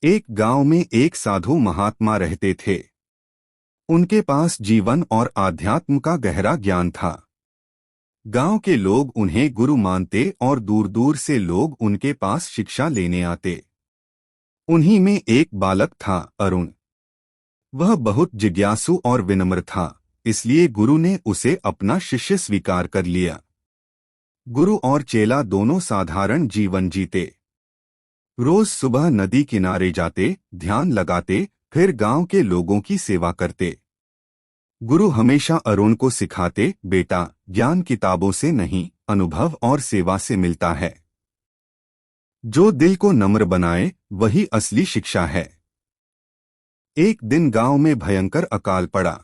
एक गांव में एक साधु महात्मा रहते थे। उनके पास जीवन और आध्यात्म का गहरा ज्ञान था। गांव के लोग उन्हें गुरु मानते और दूर दूर से लोग उनके पास शिक्षा लेने आते। उन्हीं में एक बालक था, अरुण। वह बहुत जिज्ञासु और विनम्र था, इसलिए गुरु ने उसे अपना शिष्य स्वीकार कर लिया। गुरु और चेला दोनों साधारण जीवन जीते। रोज सुबह नदी किनारे जाते, ध्यान लगाते, फिर गांव के लोगों की सेवा करते। गुरु हमेशा अरुण को सिखाते, बेटा, ज्ञान किताबों से नहीं, अनुभव और सेवा से मिलता है। जो दिल को नम्र बनाए वही असली शिक्षा है। एक दिन गांव में भयंकर अकाल पड़ा।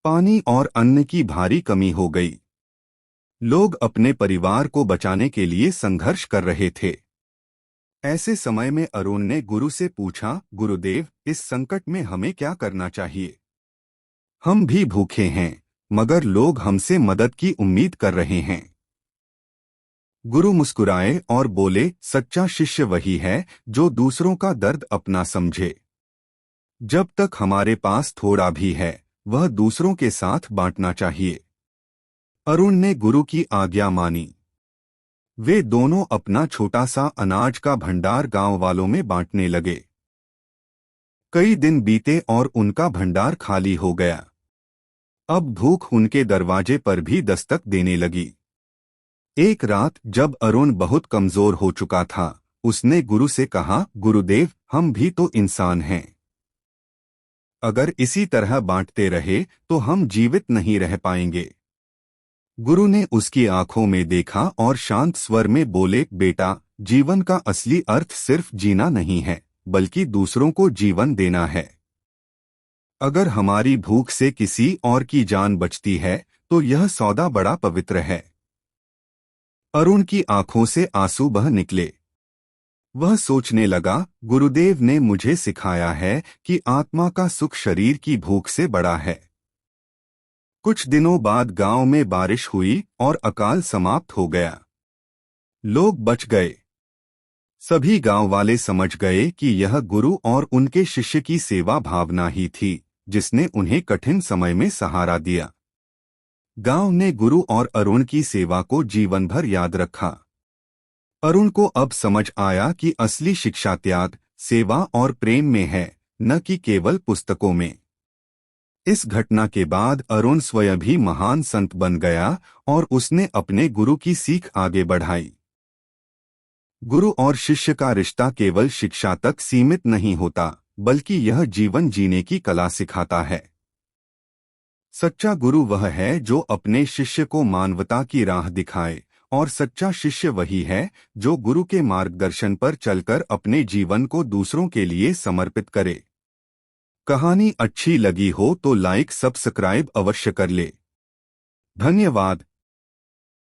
पानी और अन्न की भारी कमी हो गई। लोग अपने परिवार को बचाने के लिए संघर्ष कर रहे थे। ऐसे समय में अरुण ने गुरु से पूछा, गुरुदेव, इस संकट में हमें क्या करना चाहिए? हम भी भूखे हैं, मगर लोग हमसे मदद की उम्मीद कर रहे हैं। गुरु मुस्कुराए और बोले, सच्चा शिष्य वही है जो दूसरों का दर्द अपना समझे। जब तक हमारे पास थोड़ा भी है, वह दूसरों के साथ बांटना चाहिए। अरुण ने गुरु की आज्ञा मानी। वे दोनों अपना छोटा सा अनाज का भंडार गांव वालों में बांटने लगे। कई दिन बीते और उनका भंडार खाली हो गया। अब भूख उनके दरवाजे पर भी दस्तक देने लगी। एक रात जब अरुण बहुत कमजोर हो चुका था, उसने गुरु से कहा, गुरुदेव, हम भी तो इंसान हैं। अगर इसी तरह बांटते रहे तो हम जीवित नहीं रह पाएंगे। गुरु ने उसकी आंखों में देखा और शांत स्वर में बोले, बेटा, जीवन का असली अर्थ सिर्फ जीना नहीं है, बल्कि दूसरों को जीवन देना है। अगर हमारी भूख से किसी और की जान बचती है तो यह सौदा बड़ा पवित्र है। अरुण की आंखों से आंसू बह निकले। वह सोचने लगा, गुरुदेव ने मुझे सिखाया है कि आत्मा का सुख शरीर की भूख से बड़ा है। कुछ दिनों बाद गांव में बारिश हुई और अकाल समाप्त हो गया। लोग बच गए। सभी गांव वाले समझ गए कि यह गुरु और उनके शिष्य की सेवा भावना ही थी जिसने उन्हें कठिन समय में सहारा दिया। गांव ने गुरु और अरुण की सेवा को जीवन भर याद रखा। अरुण को अब समझ आया कि असली शिक्षा त्याग, सेवा और प्रेम में है, न कि केवल पुस्तकों में। इस घटना के बाद अरुण स्वयं भी महान संत बन गया और उसने अपने गुरु की सीख आगे बढ़ाई। गुरु और शिष्य का रिश्ता केवल शिक्षा तक सीमित नहीं होता, बल्कि यह जीवन जीने की कला सिखाता है। सच्चा गुरु वह है जो अपने शिष्य को मानवता की राह दिखाए, और सच्चा शिष्य वही है जो गुरु के मार्गदर्शन पर चलकर अपने जीवन को दूसरों के लिए समर्पित करे। कहानी अच्छी लगी हो तो लाइक सब्सक्राइब अवश्य कर ले। धन्यवाद।